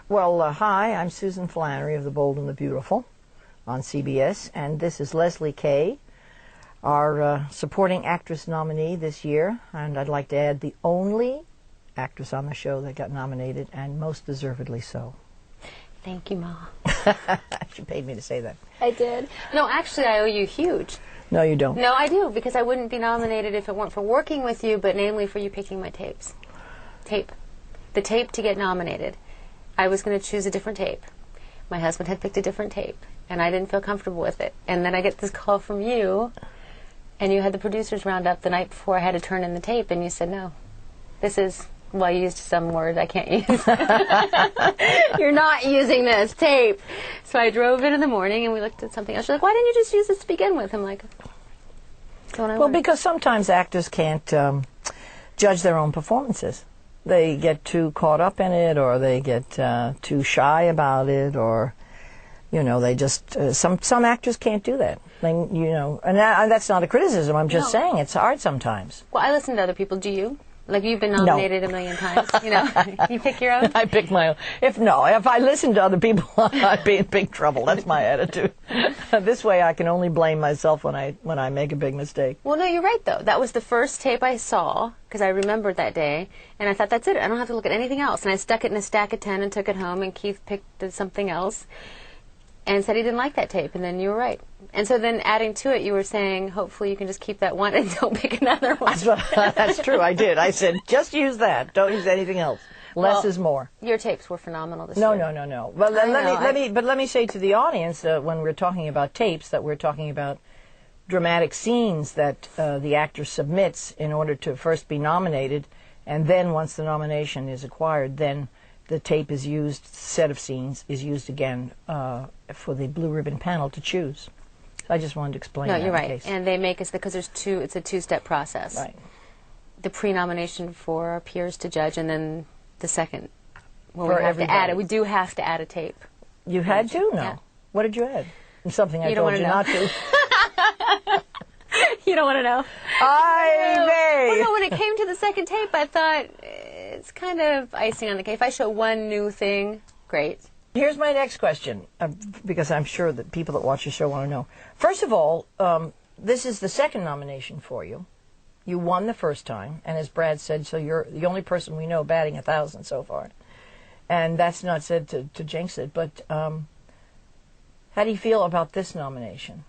Well, hi, I'm Susan Flannery of The Bold and the Beautiful on CBS, and this is Lesli Kay, our supporting actress nominee this year, and I'd like to add the only actress on the show that got nominated, and most deservedly so. Thank you, Ma. She paid me to say that. I did. No, actually, I owe you huge. No, you don't. No, I do, because I wouldn't be nominated if it weren't for working with you, but namely for you picking my tapes. Tape. The tape to get nominated. I was going to choose a different tape. My husband had picked a different tape, and I didn't feel comfortable with it. And then I get this call from you, and you had the producers round up the night before I had to turn in the tape, and you said, no, this is, well, you used some word I can't use. You're not using this tape. So I drove in the morning, and we looked at something else. You're like, why didn't you just use this to begin with? I'm like, well, because sometimes actors can't judge their own performances. They get too caught up in it, or they get too shy about it, or, you know, they just, some actors can't do that. They, you know, and that's not a criticism, I'm just saying it's hard sometimes. Well, I listen to other people. Do you? Like, you've been nominated a million times, you know? You pick your own? I pick my own. If I listen to other people, I'd be in big trouble. That's my attitude. This way I can only blame myself when I make a big mistake. Well, no, you're right, though. That was the first tape I saw, because I remembered that day, and I thought, that's it. I don't have to look at anything else. And I stuck it in a stack of 10 and took it home, and Keith picked something else and said he didn't like that tape, and then you were right. And so then adding to it, you were saying, hopefully you can just keep that one and don't pick another one. That's true, I did. I said, just use that. Don't use anything else. Less is more. Your tapes were phenomenal this year. No. Well, let me say to the audience, when we're talking about tapes, that we're talking about dramatic scenes that the actor submits in order to first be nominated, and then once the nomination is acquired, then the tape is used, set of scenes is used again for the blue ribbon panel to choose. I just wanted to explain that. No, you're right. Case. And they make us, because it's a two-step process. Right. The pre-nomination for our peers to judge, and then the second, when for we have everybody. to add it. We do have to add a tape. You had to? No. Yeah. What did you add? Something I told you not to. You don't want to know? Well, no, when it came to the second tape, I thought, it's kind of icing on the cake. If I show one new thing, great. Here's my next question, because I'm sure that people that watch your show want to know. First of all, this is the second nomination for you. You won the first time, and as Brad said, so you're the only person we know batting 1,000 so far. And that's not said to jinx it, but how do you feel about this nomination?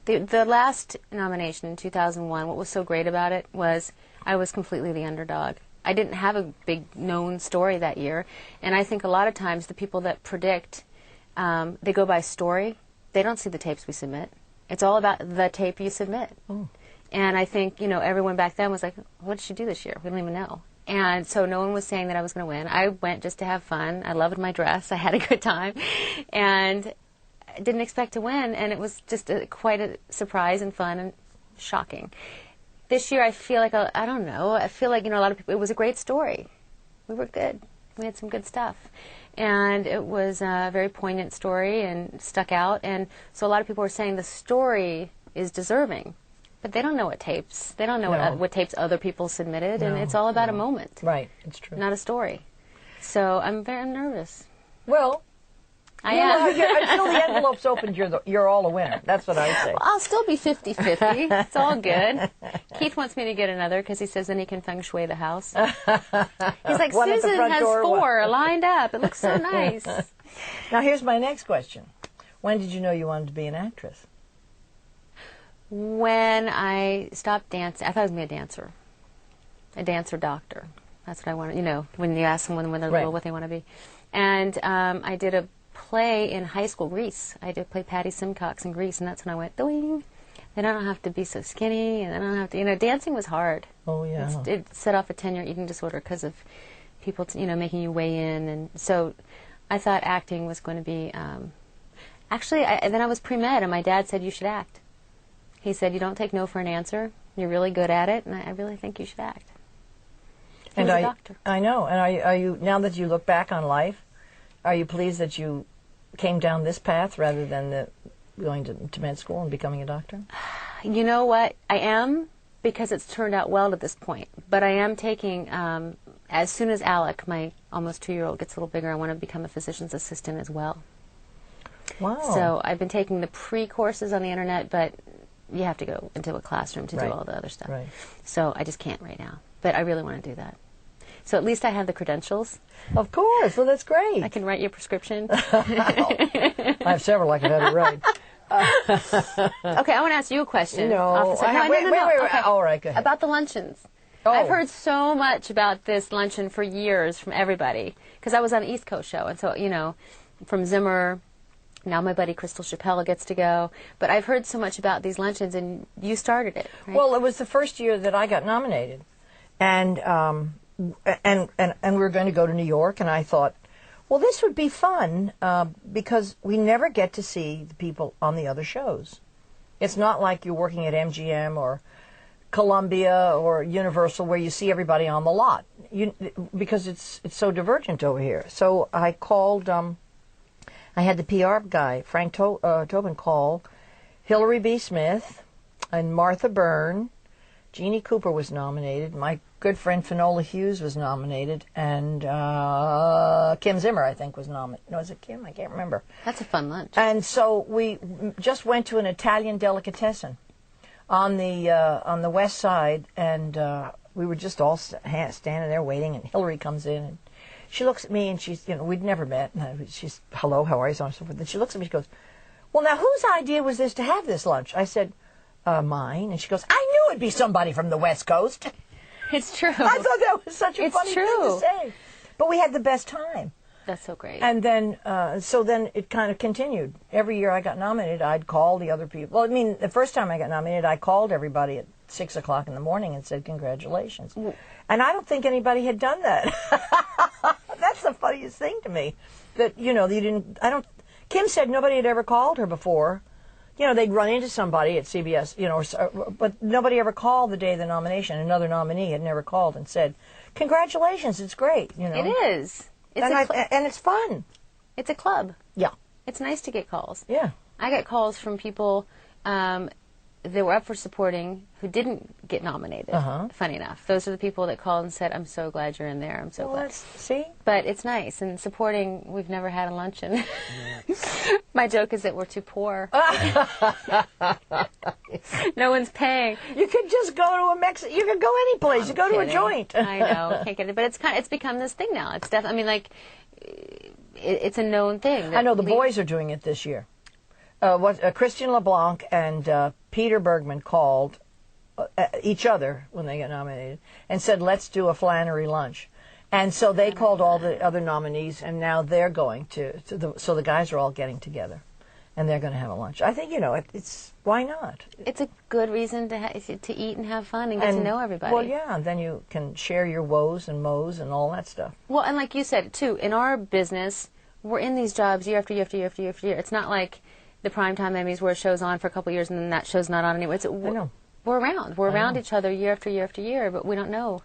The last nomination in 2001, what was so great about it was I was completely the underdog. I didn't have a big known story that year, and I think a lot of times the people that predict, they go by story. They don't see the tapes we submit. It's all about the tape you submit. Oh. And I think, you know, everyone back then was like, what did she do this year? We don't even know. And so no one was saying that I was going to win. I went just to have fun. I loved my dress. I had a good time. And I didn't expect to win, and it was just quite a surprise and fun and shocking. This year I feel like, I don't know, I feel like, you know, a lot of people, it was a great story. We were good. We had some good stuff. And it was a very poignant story and stuck out. And so a lot of people were saying the story is deserving. But they don't know what tapes. They don't know what tapes other people submitted. And it's all about a moment. Right, it's true. Not a story. So I'm nervous. Well, I am. Until the envelope's opened, you're all a winner. That's what I say. Well, I'll still be 50-50. It's all good. Keith wants me to get another because he says then he can feng shui the house. He's like, Susan has 4 lined up. It looks so nice. Now, here's my next question. When did you know you wanted to be an actress? When I stopped dancing. I thought I was going to be a dancer doctor. That's what I wanted. You know, when you ask someone when they're little what they want to be. And I did a play in high school, Grease. I did play Patty Simcox in Grease, and that's when I went, doing. Then I don't have to be so skinny, and I don't have to, you know, dancing was hard. Oh, yeah. It set off a 10-year eating disorder because of people, you know, making you weigh in. And so I thought acting was going to be, actually, then I was pre-med, and my dad said, you should act. He said, you don't take no for an answer. You're really good at it, and I really think you should act. He was a doctor. I know. And are you, now that you look back on life, are you pleased that you came down this path rather than going to med school and becoming a doctor? You know what? I am, because it's turned out well to this point. But I am taking as soon as Alec, my almost 2-year-old, gets a little bigger, I want to become a physician's assistant as well. Wow. So I've been taking the pre-courses on the internet, but you have to go into a classroom to do all the other stuff. Right. So I just can't right now. But I really want to do that. So at least I have the credentials. Of course. Well, that's great. I can write your prescription. I have several I could have it right. Okay, I want to ask you a question. No. Wait. Okay. All right, go ahead. About the luncheons. Oh. I've heard so much about this luncheon for years from everybody. Because I was on the East Coast show. And so, you know, from Zimmer, now my buddy Crystal Chappell gets to go. But I've heard so much about these luncheons, and you started it, right? Well, it was the first year that I got nominated. And we were going to go to New York, and I thought, well, this would be fun because we never get to see the people on the other shows. It's not like you're working at MGM or Columbia or Universal where you see everybody on the lot, because it's so divergent over here. So I called, I had the PR guy, Frank Tobin, call Hilary B. Smith and Martha Byrne. Jeannie Cooper was nominated. My good friend Finola Hughes was nominated, and Kim Zimmer, I think, was nominated. No, is it Kim? I can't remember. That's a fun lunch. And so we just went to an Italian delicatessen on the west side, and we were just all standing there waiting. And Hilary comes in, and she looks at me, and she's, we'd never met. And she's, hello, how are you, so on and so forth. And she looks at me, she goes, well, now whose idea was this to have this lunch? I said, mine. And she goes, I knew it'd be somebody from the West Coast. It's true. I thought that was such a funny thing to say. But we had the best time. That's so great. And then, so then it kind of continued. Every year I got nominated, I'd call the other people. Well, I mean, the first time I got nominated, I called everybody at 6 o'clock in the morning and said, congratulations. And I don't think anybody had done that. That's the funniest thing to me. That, you didn't, Kim said nobody had ever called her before. They'd run into somebody at CBS, but nobody ever called the day of the nomination. Another nominee had never called and said, congratulations, it's great, It is. And it's fun. It's a club. Yeah. It's nice to get calls. Yeah. I get calls from people that were up for supporting who didn't get nominated. Funny enough. Those are the people that called and said, I'm so glad you're in there. I'm so glad. See? But it's nice. And supporting, we've never had a luncheon. My joke is that we're too poor. No one's paying. You could just go to you could go any place. You go to a joint. I know. Can't get it. But it's become this thing now. It's definitely, it's a known thing. I know the boys are doing it this year. Christian LeBlanc and Peter Bergman called each other when they got nominated and said, let's do a Flannery lunch. And so they called all the other nominees, and now they're going so the guys are all getting together, and they're going to have a lunch. I think, it's why not? It's a good reason to eat and have fun and get to know everybody. Well, yeah, and then you can share your woes and moes and all that stuff. Well, and like you said, too, in our business, we're in these jobs year after year after year after year after year. It's not like the primetime Emmys where a show's on for a couple of years and then that show's not on anymore. I know. We're around. We're around each other year after year after year, but we don't know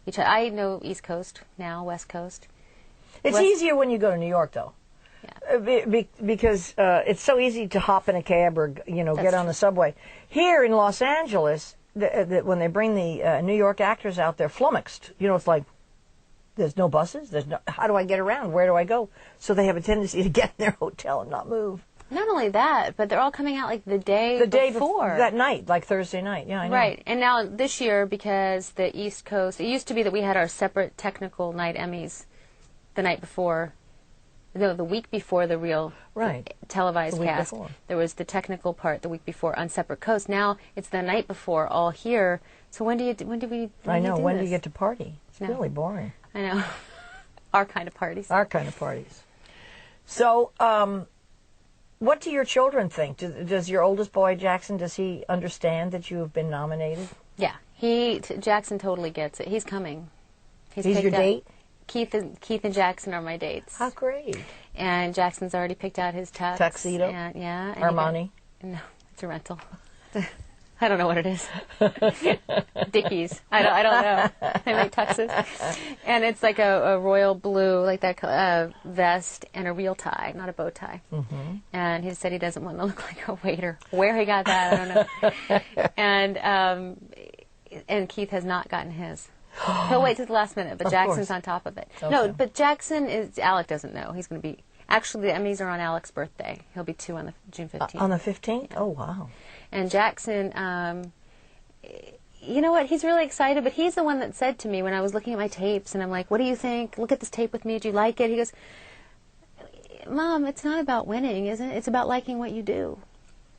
each other. I know East Coast now, West Coast. It's easier when you go to New York, though. Yeah. Because it's so easy to hop in a cab or, get on the subway. Here in Los Angeles, when they bring the New York actors out, they're flummoxed. It's like, there's no buses. How do I get around? Where do I go? So they have a tendency to get in their hotel and not move. Not only that, but they're all coming out like the day before. That night, like Thursday night. Yeah, I know. Right. And now this year, because the East Coast, it used to be that we had our separate technical night Emmys the night before, the week before the real televised cast. Before. There was the technical part the week before on separate coasts. Now it's the night before, all here. So when do we? When do you get to party? It's really boring. I know. Our kind of parties. Our kind of parties. So, what do your children think? Does your oldest boy, Jackson, does he understand that you have been nominated? Yeah, Jackson totally gets it. He's coming. He's your date? Keith and Jackson are my dates. How great. And Jackson's already picked out his tux. Tuxedo? And Armani? No, it's a rental. I don't know what it is. Dickies. I don't know. They make tuxes. And it's like a royal blue, like that vest and a real tie, not a bow tie. Mm-hmm. And he said he doesn't want to look like a waiter. Where he got that, I don't know. And Keith has not gotten his. He'll wait till the last minute, but Of Jackson's course. on top of it. Okay. No, but Alec doesn't know. He's going to be, actually the Emmys are on Alec's birthday. He'll be 2 on the June 15th. On the 15th? Oh, wow. And Jackson, you know what, he's really excited, but he's the one that said to me when I was looking at my tapes, and I'm like, what do you think? Look at this tape with me. Do you like it? He goes, Mom, it's not about winning, is it? It's about liking what you do.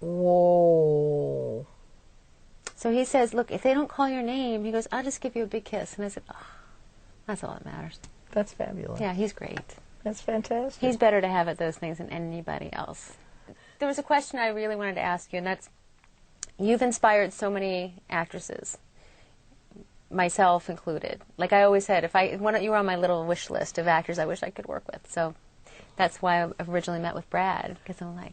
Whoa. So he says, look, if they don't call your name, he goes, I'll just give you a big kiss. And I said, oh, that's all that matters. That's fabulous. Yeah, he's great. That's fantastic. He's better to have at those things than anybody else. There was a question I really wanted to ask you, and that's, you've inspired so many actresses, myself incled. Like I always said, you were on my little wish list of actors I wish I could work with. So that's why I originally met with Brad, because I'm like,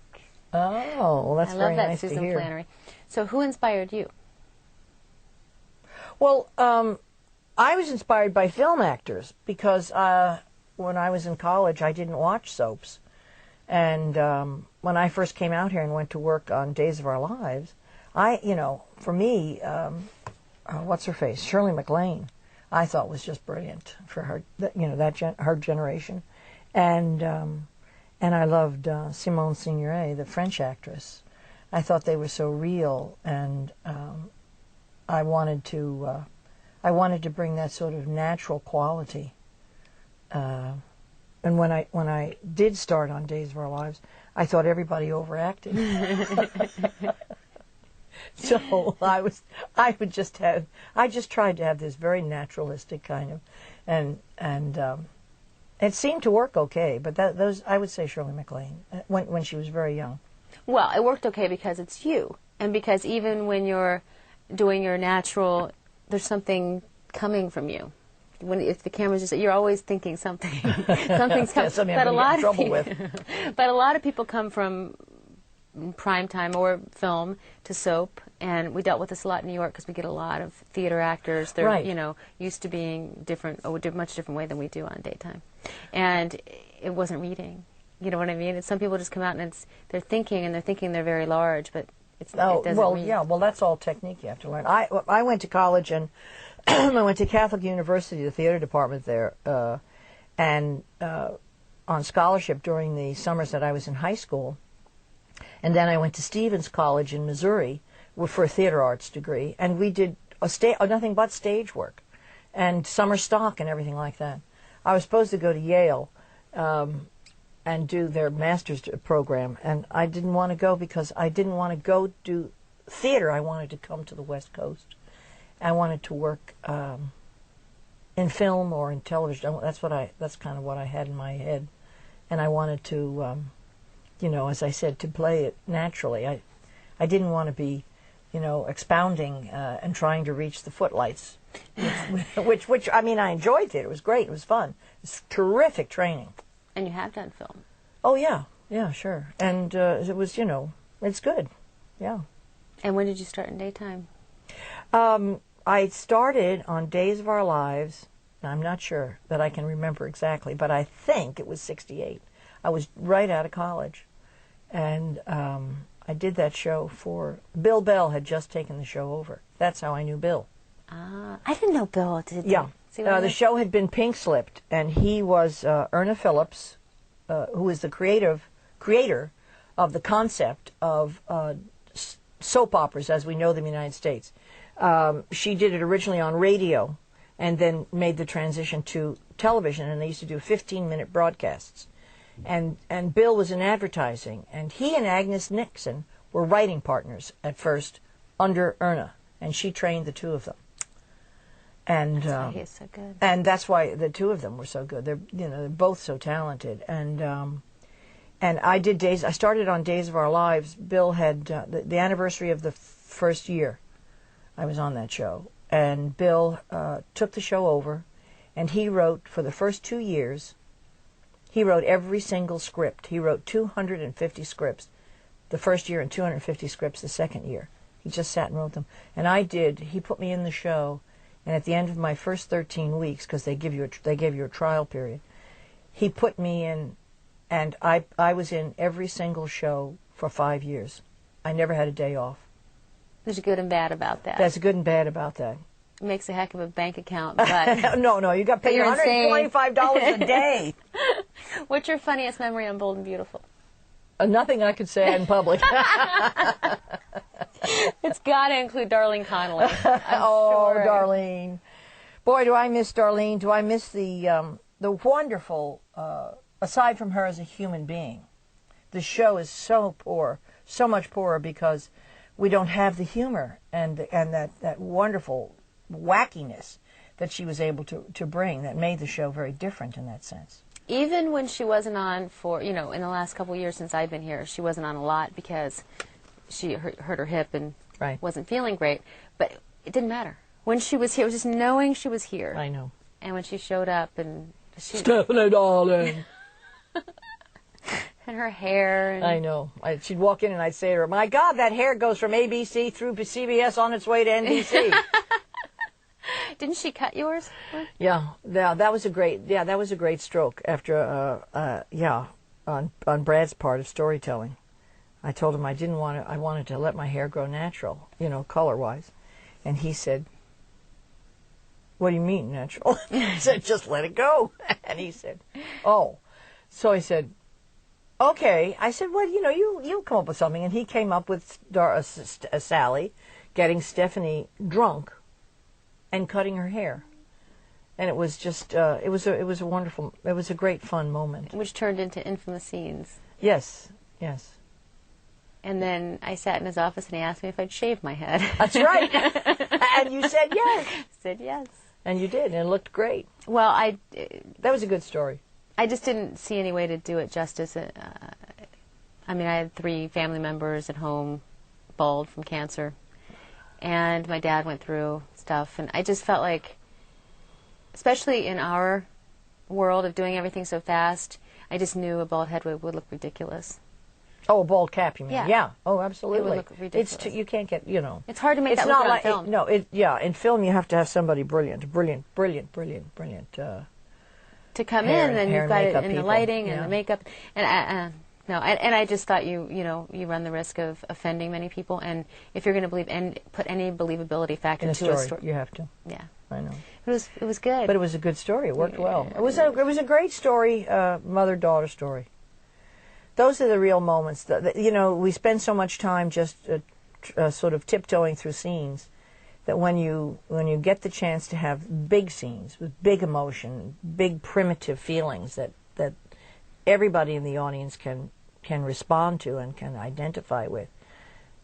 oh, well, that's very nice to hear. I love that Susan Flannery. So who inspired you? Well, I was inspired by film actors because when I was in college, I didn't watch soaps. And when I first came out here and went to work on Days of Our Lives, for me, what's her face? Shirley MacLaine, I thought was just brilliant for her, her generation. And I loved Simone Signoret, the French actress. I thought they were so real, and I wanted to bring that sort of natural quality. And when I did start on Days of Our Lives, I thought everybody overacted. So I just tried to have this very naturalistic kind of, and it seemed to work okay. But those, I would say, Shirley MacLaine when she was very young. Well, it worked okay because it's you, and because even when you're doing your natural, there's something coming from you. If the camera's just, you're always thinking something. Something's coming. Something I'm going to get in trouble with. But a lot of people come from prime time or film to soap, and we dealt with this a lot in New York because we get a lot of theater actors. They're right. Used to being different, a much different way than we do on daytime, and it wasn't reading. You know what I mean? And some people just come out and they're thinking they're very large, but it doesn't read. Yeah, well, that's all technique you have to learn. I went to college and I went to Catholic University, the theater department there, and on scholarship during the summers that I was in high school. And then I went to Stevens College in Missouri for a theater arts degree, and we did nothing but stage work and summer stock and everything like that. I was supposed to go to Yale and do their master's program, and I didn't want to go because I didn't want to go do theater. I wanted to come to the West Coast. I wanted to work in film or in television. That's kind of what I had in my head, and I wanted to, as I said, to play it naturally. I didn't want to be, expounding and trying to reach the footlights, which I mean, I enjoyed it. It was great. It was fun. It's terrific training. And you have done film. Oh yeah, sure. And it was, it's good. Yeah. And when did you start in daytime? I started on Days of Our Lives. I'm not sure that I can remember exactly, but I think it was 1968. I was right out of college, and I did that show for Bill Bell had just taken the show over. That's how I knew Bill. Ah, I didn't know Bill did. Yeah, the show had been pink slipped, and he was Erna Phillips, who is the creator of the concept of soap operas as we know them in the United States. She did it originally on radio and then made the transition to television, and they used to do 15-minute broadcasts. And Bill was in advertising, and he and Agnes Nixon were writing partners at first under Erna, and she trained the two of them. And that's why he is so good. And that's why the two of them were so good. They're both so talented. And I did Days. I started on Days of Our Lives. Bill had the anniversary of the first year. I was on that show, and Bill took the show over, and he wrote for the first 2 years. He wrote every single script. He wrote 250 scripts the first year and 250 scripts the second year. He just sat and wrote them. And he put me in the show, and at the end of my first 13 weeks, because they give you a trial period, he put me in, and I was in every single show for 5 years. I never had a day off. There's good and bad about that. That's good and bad about that. makes a heck of a bank account, but... No, you got paid $125 a day. What's your funniest memory on Bold and Beautiful? Nothing I could say in public. It's got to include Darlene Conley. Oh, sure. Darlene. Boy, do I miss Darlene. Do I miss the wonderful, aside from her as a human being, the show is so poor, so much poorer because we don't have the humor and that wonderful wackiness that she was able to bring that made the show very different in that sense. Even when she wasn't on for, in the last couple of years since I've been here, she wasn't on a lot because she hurt her hip and wasn't feeling great. But it didn't matter. When she was here, it was just knowing she was here. I know. And when she showed up and Stephanie, darling. And her hair. And I know. She'd walk in and I'd say to her, my God, that hair goes from ABC through CBS on its way to NBC. Didn't she cut yours? Yeah, that was a great stroke after, on Brad's part of storytelling. I told him I wanted to let my hair grow natural, color-wise. And he said, what do you mean natural? I said, just let it go. And he said, oh. So I said, okay. I said, well, you'll come up with something. And he came up with Sally getting Stephanie drunk and cutting her hair. And it was just, it was a wonderful, it was a great fun moment. Which turned into infamous scenes. Yes. And then I sat in his office and he asked me if I'd shave my head. That's right. And you said yes. Said yes. And you did, and it looked great. Well, that was a good story. I just didn't see any way to do it justice. I had 3 family members at home, bald from cancer, and my dad went through stuff, and I just felt like, especially in our world of doing everything so fast, I just knew a bald head would look ridiculous. Oh, a bald cap, you mean? Yeah. Oh, absolutely. It would look ridiculous. You can't get, It's hard to make that look on film. in film you have to have somebody brilliant. To come hair, in, then hair you've got it in people. the lighting and the makeup, and I just thought you run the risk of offending many people, and if you're going to believe and put any believability factor into a story, you have to. Yeah, I know. It was good, but it was a good story. It worked well. It was a great story, mother-daughter story. Those are the real moments. We spend so much time just sort of tiptoeing through scenes that when you get the chance to have big scenes with big emotion, big primitive feelings that everybody in the audience can respond to and can identify with,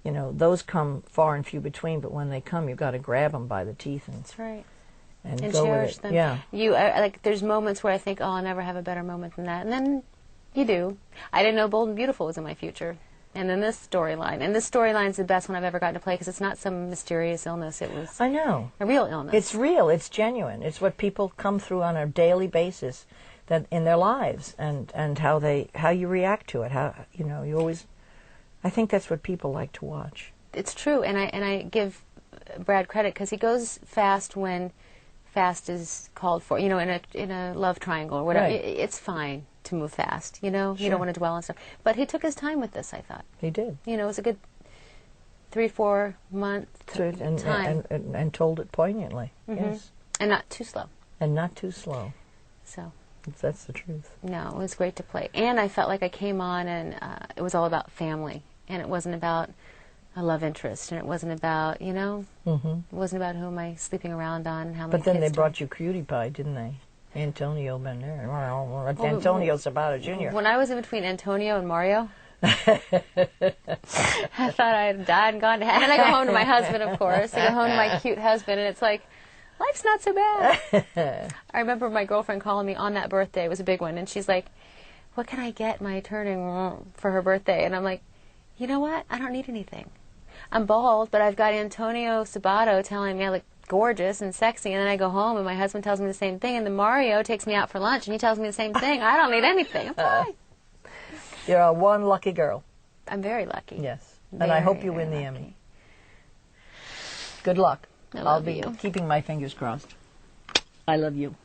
those come far and few between. But when they come, you've got to grab them by the teeth and that's right, and go cherish with it. them. Yeah, there's moments where I think, oh, I'll never have a better moment than that, and then you do. I didn't know Bold and Beautiful was in my future. And then this storyline. And this storyline's the best one I've ever gotten to play because it's not some mysterious illness. It was I know. A real illness. It's real. It's genuine. It's what people come through on a daily basis that in their lives and how you react to it. How you always I think that's what people like to watch. It's true. And I give Brad credit because he goes fast when fast is called for. In a love triangle or whatever. Right. It's fine to move fast, You Sure. don't want to dwell on stuff. But he took his time with this, I thought. He did. It was a good 3-4 month time. And told it poignantly. Mm-hmm. Yes. And not too slow. And not too slow. So. That's the truth. No, it was great to play. And I felt like I came on and it was all about family. And it wasn't about a love interest. And it wasn't about, Mm-hmm. it wasn't about who am I sleeping around on and how many But then kids they brought you Cutie Pie, didn't they? Antonio been there. Well, Antonio Sabato Jr. When I was in between Antonio and Mario, I thought I had died and gone to heaven. And I go home to my husband, of course. I go home to my cute husband, and it's like, life's not so bad. I remember my girlfriend calling me on that birthday. It was a big one. And she's like, what can I get my turning for her birthday? And I'm like, you know what? I don't need anything. I'm bald, but I've got Antonio Sabato telling me I look gorgeous and sexy, and then I go home and my husband tells me the same thing, and then Mario takes me out for lunch and he tells me the same thing. I don't need anything. I'm fine. You're one lucky girl. I'm very lucky. Yes. And I hope you win the Emmy. Good luck. I'll be keeping my fingers crossed. I love you.